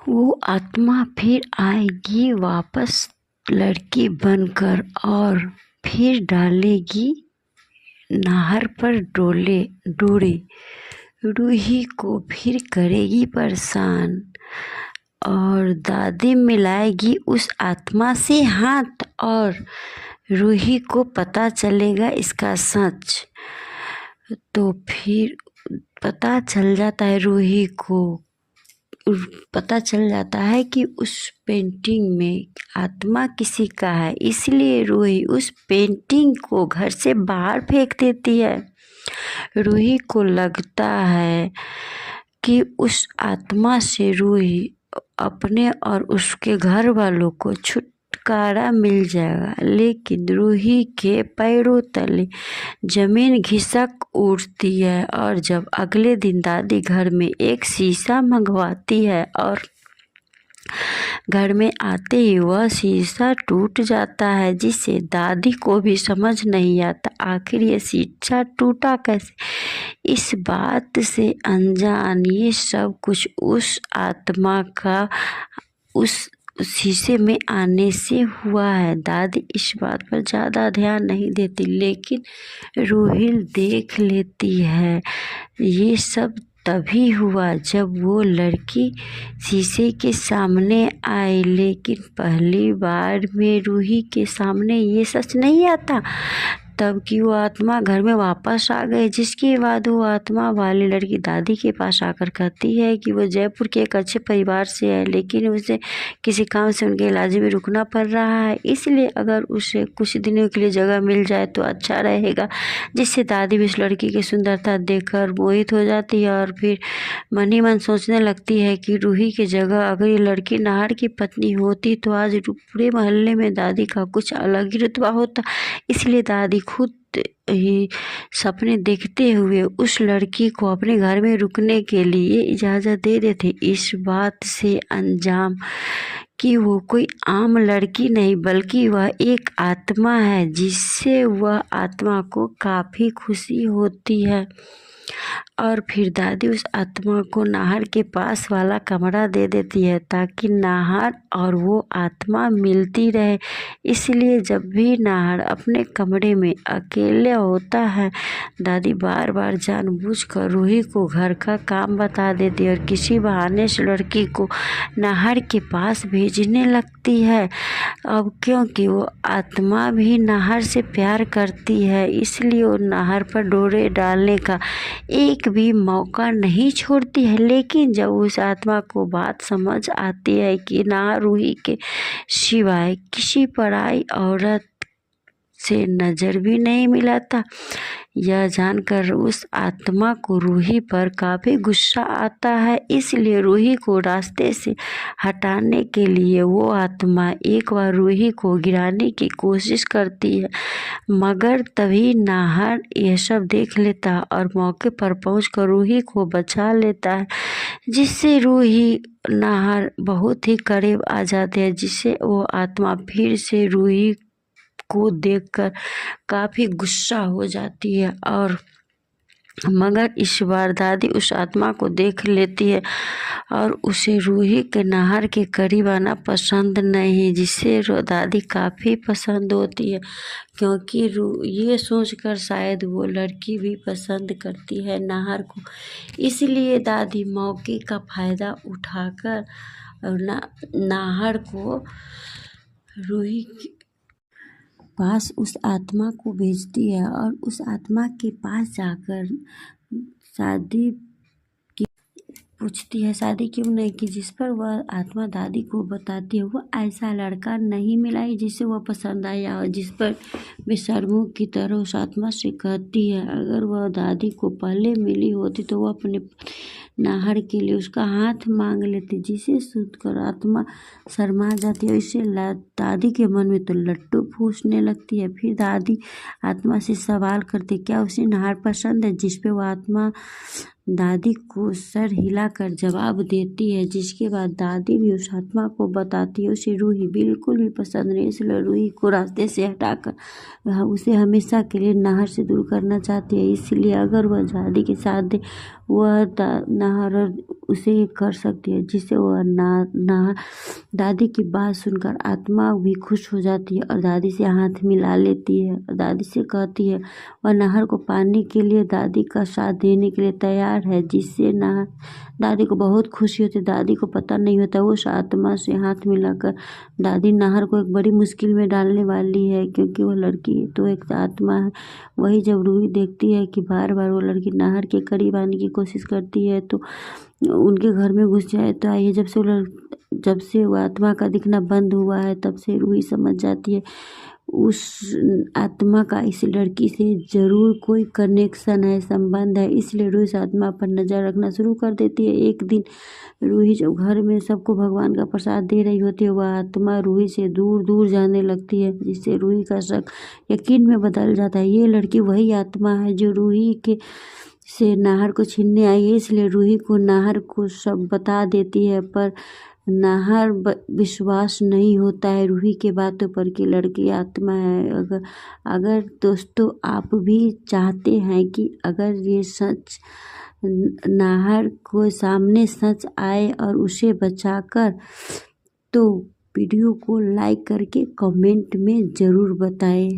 वो आत्मा फिर आएगी वापस लड़की बनकर और फिर डालेगी नाहर पर डोरे। रूही को फिर करेगी परेशान और दादी मिलाएगी उस आत्मा से हाथ और रूही को पता चलेगा इसका सच। तो फिर पता चल जाता है रूही को, पता चल जाता है कि उस पेंटिंग में आत्मा किसी का है, इसलिए रूही उस पेंटिंग को घर से बाहर फेंक देती है। रूही को लगता है कि उस आत्मा से रूही अपने और उसके घर वालों को छुटकारा मिल जाएगा, लेकिन रूही के पैरों तले जमीन खिसक उठती है। और जब अगले दिन दादी घर में एक शीशा मंगवाती है और घर में आते ही वह शीशा टूट जाता है, जिसे दादी को भी समझ नहीं आता आखिर ये शीशा टूटा कैसे। इस बात से अनजान ये सब कुछ उस आत्मा का उस शीशे में आने से हुआ है। दादी इस बात पर ज़्यादा ध्यान नहीं देती, लेकिन रूही देख लेती है। ये सब तभी हुआ जब वो लड़की शीशे के सामने आई, लेकिन पहली बार में रूही के सामने ये सच नहीं आता तब कि वो आत्मा घर में वापस आ गई। जिसके बाद वो आत्मा वाली लड़की दादी के पास आकर कहती है कि वो जयपुर के एक अच्छे परिवार से है, लेकिन उसे किसी काम से उनके इलाज में रुकना पड़ रहा है, इसलिए अगर उसे कुछ दिनों के लिए जगह मिल जाए तो अच्छा रहेगा। जिससे दादी भी उस लड़की की सुंदरता देखकर मोहित हो जाती है और फिर मन ही मन सोचने लगती है कि रूही की जगह अगर ये लड़की नाहर की पत्नी होती तो आज पूरे मोहल्ले में दादी का कुछ अलग ही रुतबा होता। इसलिए दादी खुद ही सपने देखते हुए उस लड़की को अपने घर में रुकने के लिए इजाज़त दे देते, इस बात से अनजान कि वो कोई आम लड़की नहीं बल्कि वह एक आत्मा है, जिससे वह आत्मा को काफ़ी खुशी होती है। और फिर दादी उस आत्मा को नाहर के पास वाला कमरा दे देती है ताकि नाहर और वो आत्मा मिलती रहे। इसलिए जब भी नाहर अपने कमरे में अकेले होता है, दादी बार बार जानबूझकर रूही को घर का काम बता देती है और किसी बहाने से लड़की को नाहर के पास भेजने लगती है। अब क्योंकि वो आत्मा भी नाहर से प्यार करती है, इसलिए वो नाहर पर डोरे डालने का एक भी मौका नहीं छोड़ती है। लेकिन जब उस आत्मा को बात समझ आती है कि नाहर रूही के सिवाय किसी पराई औरत से नज़र भी नहीं मिलाता, यह जानकर उस आत्मा को रूही पर काफ़ी गुस्सा आता है। इसलिए रूही को रास्ते से हटाने के लिए वो आत्मा एक बार रूही को गिराने की कोशिश करती है, मगर तभी नाहर यह सब देख लेता और मौके पर पहुंचकर रूही को बचा लेता है, जिससे रूही नाहर बहुत ही करीब आ जाते हैं, जिससे वो आत्मा फिर से रूही को देखकर काफ़ी गुस्सा हो जाती है। और मगर इस बार दादी उस आत्मा को देख लेती है और उसे रूही के नाहर के करीब आना पसंद नहीं, जिससे दादी काफ़ी पसंद होती है, क्योंकि ये सोचकर शायद वो लड़की भी पसंद करती है नाहर को। इसलिए दादी मौके का फ़ायदा उठाकर नाहर को रूही के पास उस आत्मा को भेजती है और उस आत्मा के पास जाकर शादी की पूछती है, शादी क्यों नहीं की, जिस पर वह आत्मा दादी को बताती है वह ऐसा लड़का नहीं मिला जिसे वह पसंद आया, और जिस पर बेशर्मों की तरह उस आत्मा से कहती है अगर वह दादी को पहले मिली होती तो वह अपने नाहर के लिए उसका हाथ मांग लेती, जिसे सुनकर आत्मा शर्मा जाती है। इससे दादी के मन में तो लट्टू फूसने लगती है। फिर दादी आत्मा से सवाल करती क्या उसे नाहर पसंद है, जिस पे वह आत्मा दादी को सर हिलाकर जवाब देती है, जिसके बाद दादी भी उस आत्मा को बताती है उसे रूही बिल्कुल भी पसंद नहीं, इसलिए रूही को रास्ते से हटाकर वह उसे हमेशा के लिए नाहर से दूर करना चाहती है। इसलिए अगर वह दादी के साथ दे वह नाहर उसे ये कर सकती है, जिससे वह नाहर दादी की बात सुनकर आत्मा भी खुश हो जाती है और दादी से हाथ मिला लेती है और दादी से कहती है वह नाहर को पाने के लिए दादी का साथ देने के लिए तैयार है, जिससे नाहर दादी को बहुत खुशी होती है। दादी को पता नहीं होता उस आत्मा से हाथ मिलाकर दादी नाहर को एक बड़ी मुश्किल में डालने वाली है, क्योंकि वो लड़की तो एक आत्मा है। वही जब रूही देखती है कि बार बार वो लड़की नाहर के करीब आने की कोशिश करती है तो उनके घर में घुस जाए, तो आइए जब से वो आत्मा का दिखना बंद हुआ है तब से रूही समझ जाती है उस आत्मा का इस लड़की से जरूर कोई कनेक्शन है, संबंध है। इसलिए रूही उस आत्मा पर नज़र रखना शुरू कर देती है। एक दिन रूही जब घर में सबको भगवान का प्रसाद दे रही होती है, वह आत्मा रूही से दूर दूर जाने लगती है, जिससे रूही का शक यकीन में बदल जाता है। ये लड़की वही आत्मा है जो रूही के से नाहर को छीनने आई है। इसलिए रूही को नाहर को सब बता देती है, पर नाहर विश्वास नहीं होता है रूही के बातों पर कि लड़की आत्मा है। अगर दोस्तों आप भी चाहते हैं कि अगर ये सच नाहर को सामने सच आए और उसे बचाकर, तो वीडियो को लाइक करके कमेंट में ज़रूर बताएं।